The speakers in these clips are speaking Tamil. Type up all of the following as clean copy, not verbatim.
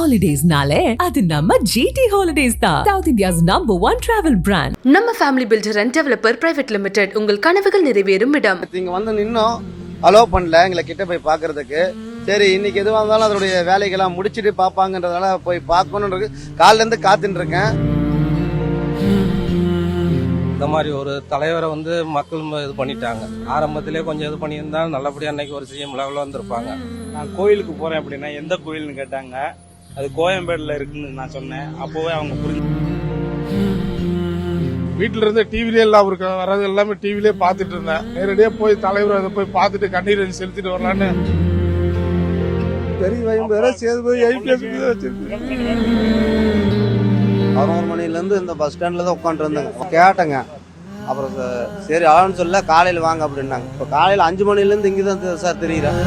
ஹாலிடேஸ்னாலே அது நம்ம GT Holidays தான். South India's #1 travel brand. நம்ம family filter and developer private limited உங்கள் கனவுகள் நிறைவேறும் இடம். இங்க வந்து நின்னோம் அலோவ் பண்ணல எங்களை கிட்ட போய் பாக்குறதுக்கு. சரி இன்னைக்கு எதுவாக இருந்தாலும் அதனுடைய வேலைகள்லாம் முடிச்சுட்டு பாப்பாங்கன்றதால போய் பார்க்கணுன்றது காலில இருந்து காத்துட்டு இருக்கேன். இந்த மாதிரி ஒரு தலைவரை வந்து மக்கள் இது பண்ணிட்டாங்க. ஆரம்பத்திலே கொஞ்சம் இது பண்ணியிருந்தா நல்லபடியா அன்னைக்கு ஒரு CM லெவலில் வந்திருப்பாங்க. நான் கோயிலுக்கு போறேன் அப்படின்னா எந்த கோயில்னு கேட்டாங்க. அது கோயம்பேடுல இருக்குன்னு நான் சொன்னேன். அப்போவே அவங்க புரிஞ்சு வீட்டுல இருந்து டிவிலே எல்லாம் அவருக்கு வர்றது எல்லாமே டிவிலே பார்த்துட்டு இருந்தேன். நேரடியா போய் தலைவர் அதை போய் பார்த்துட்டு கண்ணீர் செலுத்திட்டு வரலான்னு பெரிய வயம்பேர சேர்ந்து போய் 11 மணில இருந்து இந்த பஸ் ஸ்டாண்ட்ல தான் உட்காந்துட்டு இருந்தாங்க. கேட்டங்க அப்புறம் சரி ஆளுன்னு சொல்ல காலையில் வாங்க அப்படின்னாங்க. இப்போ காலையில் 5 மணில இருந்து இங்கே தான் சார் தெரியுறேன்.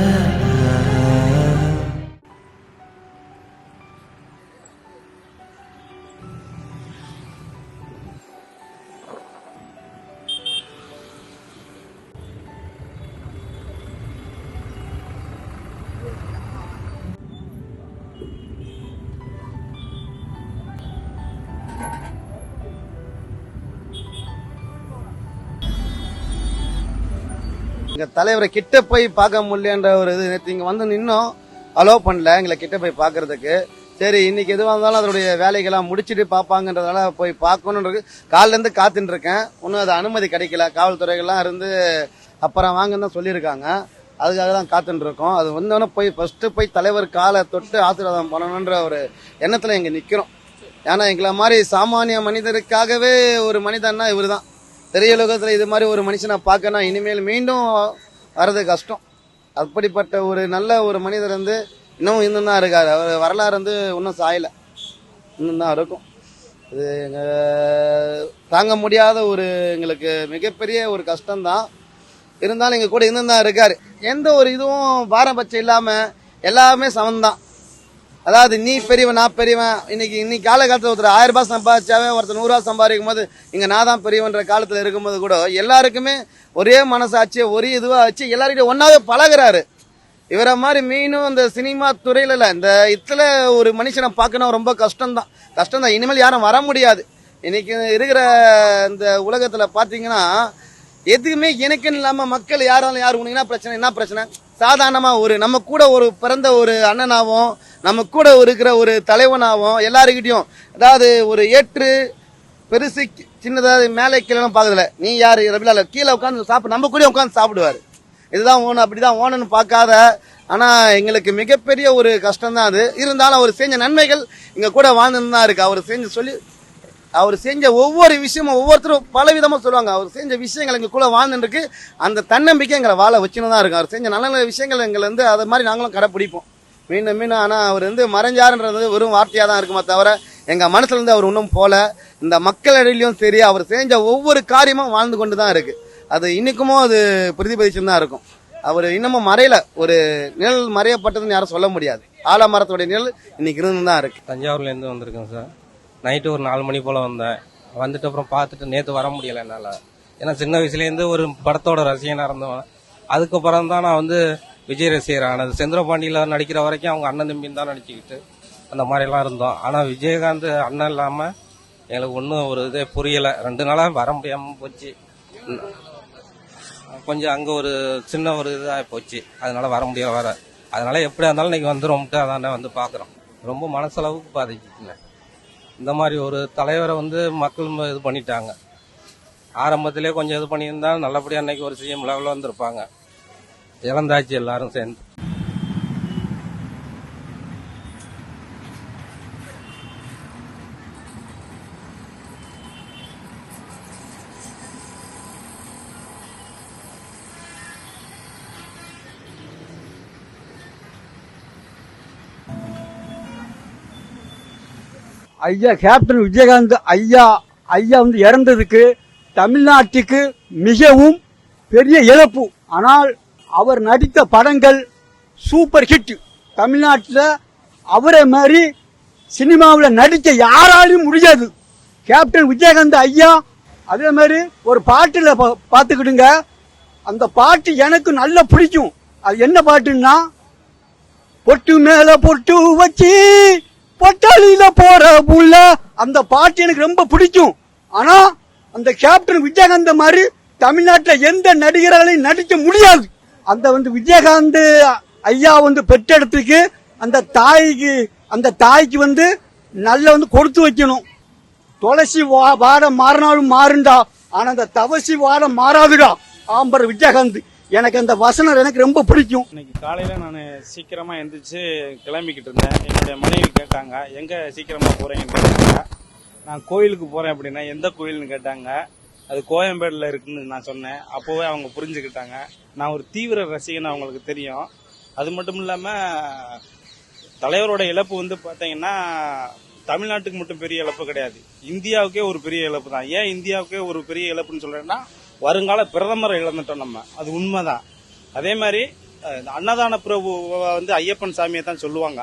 எங்க தலைவரை கிட்ட போய் பார்க்க முடியலன்ற ஒரு இது நேற்று இங்க வந்து நின்னோம் அலோவ் பண்ணல எங்களை கிட்ட போய் பாக்குறதுக்கு. சரி இன்னைக்கு எதுவாக இருந்தாலும் அதனுடைய வேலைகள்லாம் முடிச்சுட்டு பாப்பாங்கன்றதால போய் பார்க்கணுன்றது காலில இருந்து காத்துட்டு இருக்கேன். ஒன்னும் அது அனுமதி கிடைக்கல. காவல்துறைகள்லாம் இருந்து அப்புறம் வாங்கன்னு தான் சொல்லியிருக்காங்க. அதுக்காக தான் காத்துட்டு இருக்கோம். அது வந்தோடனே போய் ஃபர்ஸ்ட் போய் தலைவர் காலை தொட்டு ஆசீர்வாதம் பண்ணணுன்ற ஒரு எண்ணத்துல இங்க நிக்கிறோம். ஏன்னா எங்களை மாதிரி சாமானிய மனிதருக்காகவே ஒரு மனிதன்னா இவர் தான். திரையுலகத்தில் இது மாதிரி ஒரு மனுஷனை பார்க்கணும் இனிமேல் மீண்டும் வர்றது கஷ்டம். அப்படிப்பட்ட ஒரு நல்ல ஒரு மனிதர் வந்து இன்னும் தான் இருக்காரு. அவர் வரலாறு வந்து இன்னும் சாயலை, இன்னும் தான் இருக்கும். இது தாங்க முடியாத ஒரு எங்களுக்கு மிகப்பெரிய ஒரு கஷ்டம்தான். இருந்தாலும் எங்க கூட இன்னும் தான் இருக்காரு. எந்த ஒரு இதுவும் பாரபட்சம் இல்லாம எல்லாமே சமந்தான். அதாவது நீ பெரியவன் நான் பெரியவன். இன்னைக்கு காலகட்டத்தில் ஒருத்தர் 1000 ரூபாய் சம்பாதிச்சாவே ஒருத்தர் 100 ரூபா சம்பாதிக்கும் போது இங்க நான் தான் பெரியவன்ற காலத்துல இருக்கும்போது கூட எல்லாருக்குமே ஒரே மனசாட்சி ஒரே இதுவா வச்சு எல்லார்கிட்ட ஒன்னாவே பழகுறாரு. இவரை மாதிரி மீனும் இந்த சினிமா துறையில இல்ல இந்த இதுல ஒரு மனுஷனை பார்க்கணும் ரொம்ப கஷ்டம்தான். இனிமேல் யாரும் வர முடியாது. இன்னைக்கு இருக்கிற இந்த உலகத்துல பாத்தீங்கன்னா எதுவுமே எனக்குன்னு இல்லாம மக்கள் யாராலும் யாரு உனக்கு என்ன பிரச்சனை சாதாரணமா ஒரு நம்ம கூட ஒரு பிறந்த ஒரு அண்ணனாவும் நம்ம கூட இருக்கிற ஒரு தலைவனாவும் எல்லாருக்கிட்டையும் அதாவது ஒரு ஏற்று பெருசு சின்னதாவது மேலே கீழே பாக்குறதுல நீ யாரு ரபிலால கீழே உட்காந்து சாப்பிடு நம்ம கூட உட்காந்து சாப்பிடுவாரு. இதுதான் ஓணும் அப்படிதான் ஓணுன்னு பார்க்காத. ஆனா எங்களுக்கு மிகப்பெரிய ஒரு கஷ்டம் தான் அது. இருந்தாலும் அவர் செஞ்ச நன்மைகள் இங்க கூட வாழ்ந்துன்னு தான் இருக்கு. அவர் செஞ்ச ஒவ்வொரு விஷயமும் ஒவ்வொருத்தரும் பல விதமா சொல்லுவாங்க. அவர் செஞ்ச விஷயங்கள் எங்க கூட வாழ்ந்துருக்கு. அந்த தன்னம்பிக்கை எங்களை வாழ வச்சுன்னு தான் இருக்கும். அவர் செஞ்ச நல்ல நல்ல விஷயங்கள் எங்களை வந்து அதை மாதிரி நாங்களும் கடைப்பிடிப்போம் மீண்டும். ஆனா அவர் வந்து மறைஞ்சாருன்றது வெறும் வார்த்தையா தான் இருக்குமா தவிர எங்க மனசுல இருந்து அவர் இன்னும் போல. இந்த மக்களிடையிலும் சரி அவர் செஞ்ச ஒவ்வொரு காரியமும் வாழ்ந்து கொண்டு தான் இருக்கு. அது இன்னைக்குமோ அது பிரதிபலிச்சுன்னு தான் இருக்கும். அவர் இன்னமும் மறையல. ஒரு நிழல் மறையப்பட்டதுன்னு யாரும் சொல்ல முடியாது. ஆலமரத்துடைய நிழல் இன்னைக்கு இருந்து தான் இருக்கு. தஞ்சாவூர்ல இருந்து வந்திருக்கேன் சார். நைட்டு ஒரு 4 மணி போல வந்தேன். வந்துட்டு அப்புறம் பார்த்துட்டு நேற்று வர முடியல என்னால. ஏன்னா சின்ன வயசுலேருந்து ஒரு படத்தோட ரசிகனாக இருந்தவன். அதுக்கப்புறம் தான் நான் வந்து விஜய் ரசிகர் ஆனது. செந்திரபாண்டியில நடிக்கிற வரைக்கும் அவங்க அண்ணன் தம்பின்னு தான் நடிச்சுக்கிட்டு அந்த மாதிரிலாம் இருந்தோம். ஆனால் விஜயகாந்த் அண்ணன் இல்லாமல் எங்களுக்கு ஒன்றும் ஒரு இதே புரியலை. 2 நாளாக வர முடியாமல் போச்சு. கொஞ்சம் அங்கே ஒரு சின்ன ஒரு இதாக போச்சு. அதனால வர முடியல அதனால எப்படியா இருந்தாலும் இன்னைக்கு வந்துடும்ட்டு அதானே வந்து பார்க்குறோம். ரொம்ப மனசளவுக்கு பாதிச்சுங்க. இந்த மாதிரி ஒரு தலைவரை வந்து மக்கள் இது பண்ணிட்டாங்க. ஆரம்பத்திலே கொஞ்சம் இது பண்ணியிருந்தா நல்லபடியா அன்னைக்கு ஒரு CM லெவலில் வந்திருப்பாங்க. இழந்தாச்சு எல்லாரும் சேர்ந்து. ஐயா கேப்டன் விஜயகாந்த் ஐயா வந்து இறந்ததுக்கு தமிழ்நாட்டுக்கு மிகவும் பெரிய இழப்பு. ஆனால் அவர் நடித்த படங்கள் சூப்பர் ஹிட். தமிழ்நாட்டில் அவரை மாதிரி சினிமாவில் நடிக்க யாராலையும் முடியாது. கேப்டன் விஜயகாந்த் ஐயா அதே மாதிரி ஒரு பாட்டுல பார்த்துக்கிடுங்க. அந்த பாட்டு எனக்கு நல்லா பிடிக்கும். அது என்ன பாட்டுன்னா பொட்டு மேல பொட்டு வச்சு வேலையில போற உள்ள அந்த பாட்டு எனக்கு ரொம்ப பிடிக்கும். ஆனா அந்த கேப்டன் விஜயகாந்த் மாதிரி தமிழ்நாட்டுல எந்த நடிகர்களையும் நடிக்க முடியாது. அந்த விஜயகாந்த் ஐயா பெற்றெடுத்துக்கு அந்த தாய்க்கு நல்ல கொடுத்து வைக்கணும். துளசி வாடம் மாறினாலும் மாறுண்டா, ஆனா அந்த தவசி வாடம் மாறாதுடா ஆம்பர் விஜயகாந்த். எனக்கு அந்த வசனம் எனக்கு ரொம்ப பிடிக்கும். இன்னைக்கு காலையில நான் சீக்கிரமா எந்திரிச்சு கிளம்பிக்கிட்டு இருந்தேன். என்னுடைய மனைவி கேட்டாங்க, எங்க சீக்கிரமா போறீங்கன்னு கேட்டாங்க. நான் கோயிலுக்கு போறேன் அப்படின்னா எந்த கோயில்னு கேட்டாங்க. அது கோயம்பேடுல இருக்குன்னு நான் சொன்னேன். அப்போவே அவங்க புரிஞ்சுக்கிட்டாங்க. நான் ஒரு தீவிர ரசிகன், அவங்களுக்கு தெரியும். அது மட்டும் இல்லாம தலைவரோட இழப்பு பாத்தீங்கன்னா தமிழ்நாட்டுக்கு மட்டும் பெரிய இழப்பு கிடையாது, இந்தியாவுக்கே ஒரு பெரிய இழப்பு தான். ஏன் இந்தியாவுக்கே ஒரு பெரிய இழப்புன்னு சொல்றேன்னா, வருங்கால பிரதமரை இழந்துட்டோம் நம்ம, அது உண்மைதான். அதே மாதிரி அன்னதான பிரபு ஐயப்பன் சாமியை தான் சொல்லுவாங்க,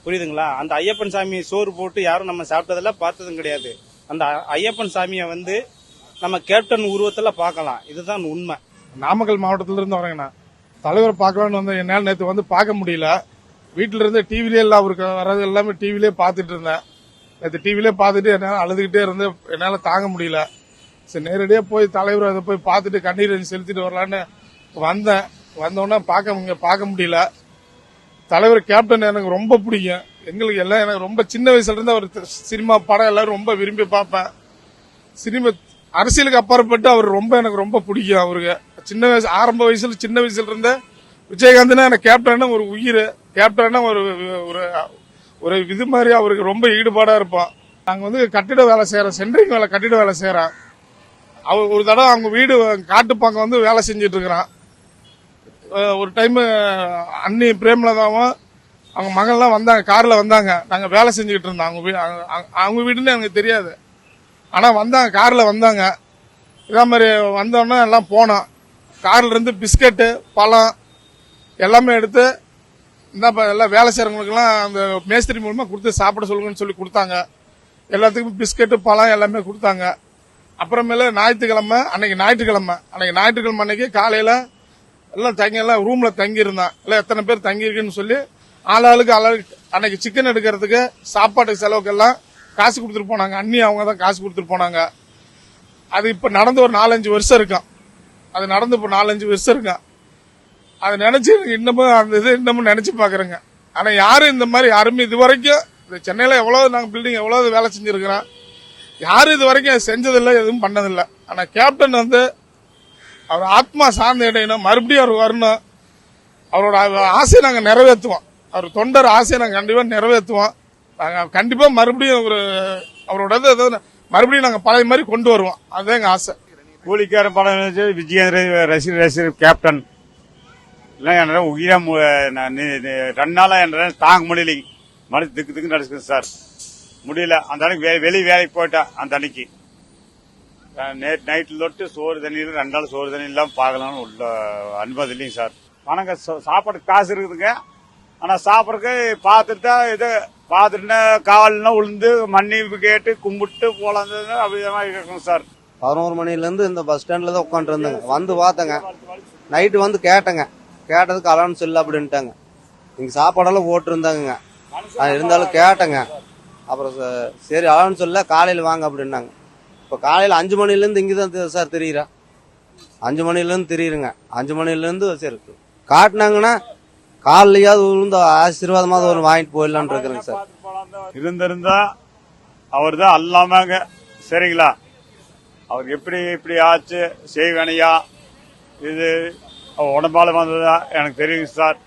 புரியுதுங்களா? அந்த ஐயப்பன் சாமி சோறு போட்டு யாரும் நம்ம சாப்பிட்டதில்ல, பார்த்ததும் கிடையாது. அந்த ஐயப்பன் சாமியை நம்ம கேப்டன் உருவத்துல பார்க்கலாம், இதுதான் உண்மை. நாமக்கல் மாவட்டத்துல இருந்து வரேங்கண்ணா. தலைவரை பார்க்கலான்னு என்னால் நேற்று பார்க்க முடியல. வீட்டில இருந்து டிவிலே எல்லாம் அவருக்கு வர்றது எல்லாமே டிவிலே பார்த்துட்டு இருந்தேன். நேற்று டிவிலே பார்த்துட்டு என்னால் அழுதுகிட்டே இருந்து என்னால் தாங்க முடியல. சரி, நேரடியாக போய் தலைவர் அதை போய் பார்த்துட்டு கண்ணீர் செலுத்திட்டு வரலான்னு வந்தேன். வந்தோடனே பார்க்க முடியல. தலைவர் கேப்டன் எனக்கு ரொம்ப பிடிக்கும். எங்களுக்கு எல்லாம் எனக்கு ரொம்ப சின்ன வயசுல இருந்து அவர் சினிமா படம் எல்லாரும் ரொம்ப விரும்பி பார்ப்பேன். சினிமா அரசியலுக்கு அப்பாற்பட்டு அவர் எனக்கு ரொம்ப பிடிக்கும். அவருக்கு சின்ன வயசு சின்ன வயசுல இருந்து விஜயகாந்த்னா எனக்கு கேப்டன்னா ஒரு உயிர், கேப்டன்னா ஒரு இது மாதிரி அவருக்கு ரொம்ப ஈடுபாடா இருப்போம். நாங்க கட்டிட வேலை செய்யறோம், சென்ட்ரிங் வேலை, கட்டிட வேலை செய்யறோம். அவர் ஒரு தடவை அவங்க வீடு காட்டுப்பாங்க வேலை செஞ்சிட்டு இருக்கிறான். ஒரு டைம் அண்ணி பிரேமலதாவும் அவங்க மகள்லாம் வந்தாங்க, கார்ல வந்தாங்க. நாங்க வேலை செஞ்சுக்கிட்டு இருந்தோம். அவங்க வீடுன்னு எனக்கு தெரியாது, ஆனா வந்தாங்க, கார்ல வந்தாங்க. இதே மாதிரி வந்தோன்னா எல்லாம் போனோம். கார்ல இருந்து பிஸ்கட்டு, பழம் எல்லாமே எடுத்து எல்லாம் வேலை செய்யறவங்களுக்குலாம் அந்த மேஸ்திரி மூலமா கொடுத்து சாப்பிட சொல்லுங்கன்னு சொல்லி கொடுத்தாங்க. எல்லாத்துக்கும் பிஸ்கட்டு, பழம் எல்லாமே கொடுத்தாங்க. அப்புறமேல அன்னைக்கு ஞாயிற்றுக்கிழமை அன்னைக்கு காலையில எல்லாம் ரூம்ல தங்கி இருந்தான். எல்லாம் எத்தனை பேர் தங்கி இருக்குன்னு சொல்லி ஆளாளுக்கு அன்னைக்கு சிக்கன் எடுக்கிறதுக்கு சாப்பாட்டுக்கு செலவுக்கு எல்லாம் காசு கொடுத்துட்டு போனாங்க. அண்ணி அவங்க தான் காசு கொடுத்துட்டு போனாங்க. அது இப்ப நடந்து ஒரு 4-5 வருஷம் இருக்கும். அதை நினைச்சு இன்னமும் அந்த இது இன்னமும் நினைச்சு பாக்குறேங்க. ஆனா யாரும் இந்த மாதிரி யாருமே இது வரைக்கும் சென்னையில எவ்வளவு நாங்க பில்டிங் எவ்வளவு வேலை செஞ்சிருக்கிறோம், யாரும் இது வரைக்கும் செஞ்சதில்லை, எதுவும் பண்ணதில்லை. ஆனா கேப்டன் அவர் ஆத்மா சார்ந்த இடையினும் மறுபடியும் அவர் வரணும். அவரோட ஆசையை நாங்க நிறைவேற்றுவோம். அவர் தொண்டர் ஆசையை நாங்க கண்டிப்பா நிறைவேற்றுவோம். நாங்க கண்டிப்பா மறுபடியும் அவரோட மறுபடியும் நாங்க பழைய மாதிரி கொண்டு வருவோம். அதுதான் எங்க ஆசை. கூலிக்கார படம் விஜயகாந்த் ரசிகர் கேப்டன் எல்லாம் உயிரா 2 நாளா தாங்க முடியலைங்க. மனசு திக்கு நடக்குது சார், முடியல. அந்த அன்னைக்கு வெளியே வேலைக்கு போயிட்டேன். அந்த அன்னைக்கு நைட்ல தொட்டு சோறு தண்ணியில் 2 நாள் சோறு தண்ணி இல்லாம பார்க்கலாம்னு உள்ள அனுமதி இல்லைங்க சார். பணங்க சாப்பாடு காசு இருக்குதுங்க, ஆனா சாப்பிட்றதுக்கு பார்த்துட்டு கால்னா உளுந்து மன்னிப்பு கேட்டு கும்பிட்டு போலாம் அப்படி இருக்குங்க சார். 11 மணிலேருந்து இந்த பஸ் ஸ்டாண்ட்ல தான் உட்காந்துட்டு இருந்தேங்க. பார்த்தேங்க, நைட்டு கேட்டேங்க. கேட்டதுக்கு அலவன்ஸ் இல்லை அப்படின்ட்டாங்க. இங்க சாப்பாடெல்லாம் போட்டுருந்தாங்க. இருந்தாலும் கேட்டேங்க. அப்புறம் சரி அலவன்ஸ் இல்லை, காலையில் வாங்க அப்படின்னாங்க. இப்போ காலையில் 5 மணிலேருந்து இங்கே தான் சார் தெரியுறா. 5 மணிலேருந்து தெரியுங்க. 5 மணிலேருந்து சரி காட்டினாங்கன்னா காலையாவது விழுந்து ஆசீர்வாதமாவது ஒரு வாங்கிட்டு போயிடலான் இருக்கிறேங்க சார். இருந்திருந்தா அவர் தான் அல்லாமங்க. சரிங்களா, அவர் எப்படி ஆச்சு செய்வனையா, இது உடம்பால வந்ததா எனக்கு தெரியுங்க சார்.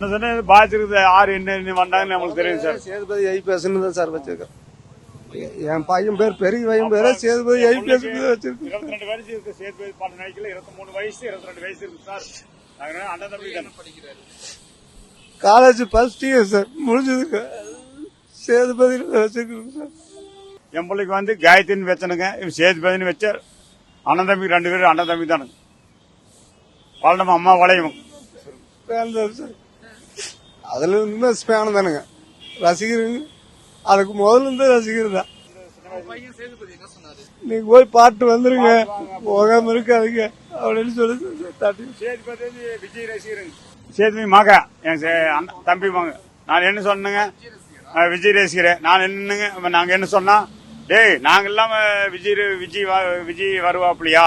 பாதிச்சிருக்குது யாரு என்ன வந்தாங்கன்னு நம்மளுக்கு தெரியும் சார். சேதுபதி ஐபிஎஸ் தான் சார் வச்சிருக்கேன். என் பையன் பேர் பெரிய பையன் பேரு சேதுபதி ஐபிஎஸ் வச்சிருக்கேன். 22 வயசு இருக்கு சேதுபதி. 23 வயசு 22 வயசு இருக்கு சார். அண்ணன் தம்பி படிக்கிறாரு. காலேஜ் ஃபர்ஸ்ட் இயர் சார், முடிஞ்சதுக்கு சேதுபதி வச்சிருக்கேன் சார். என் பிள்ளைக்கு காயத்ரின்னு வச்சனுங்க, சேதுபதினு வச்ச. அண்ணன் தம்பி 2 பேரும் அண்ணன் தம்பி தானுங்க. பழனம் அம்மா வளையும் சார். அதுல இருந்து ஸ்பேனம் தானுங்க ரசிகருங்க. அதுக்கு முதல்ல இருந்து ரசிகர் தான். நீங்க போய் பாட்டு வந்துருங்க, போகாம இருக்காதுங்க அப்படின்னு சொல்லி விஜய் ரசிகருங்க. சேதுபதி மக என் தம்பி மக. நான் என்ன சொன்னேங்க, விஜய் ரசிகர் நான் என்னங்க நாங்க என்ன சொன்னா, டேய் நாங்க இல்லாம விஜய் வருவாப்லையா,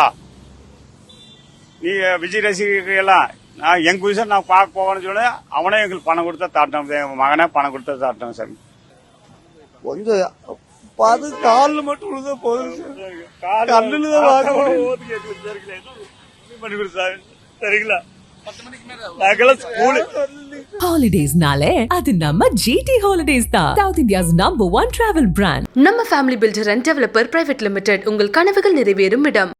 நீ விஜய் ரசிகர்கள் எல்லாம் நான் எங்க விஷயம் நான் பார்க்க போவேன்னு சொல்லி அவனே எங்களுக்கு பணம் கொடுத்தா தாட்டம், என் மகனே பணம் கொடுத்தா தாட்டம் சார். கொஞ்சம் அது காலில் மட்டும் விழுந்தா போதும் சார். கண்ணுல தான் பண்ணி கொடு சார், சரிங்களா? 10 மணிக்கு மேல நாங்கெல்லாம் ஸ்கூலு Holidays-nale அது நம்ம GT Holidays தான். South India's #1 travel brand. நம்ம family filter and developer private limited உங்கள் கனவுகள் நிறைவேறும் இடம்.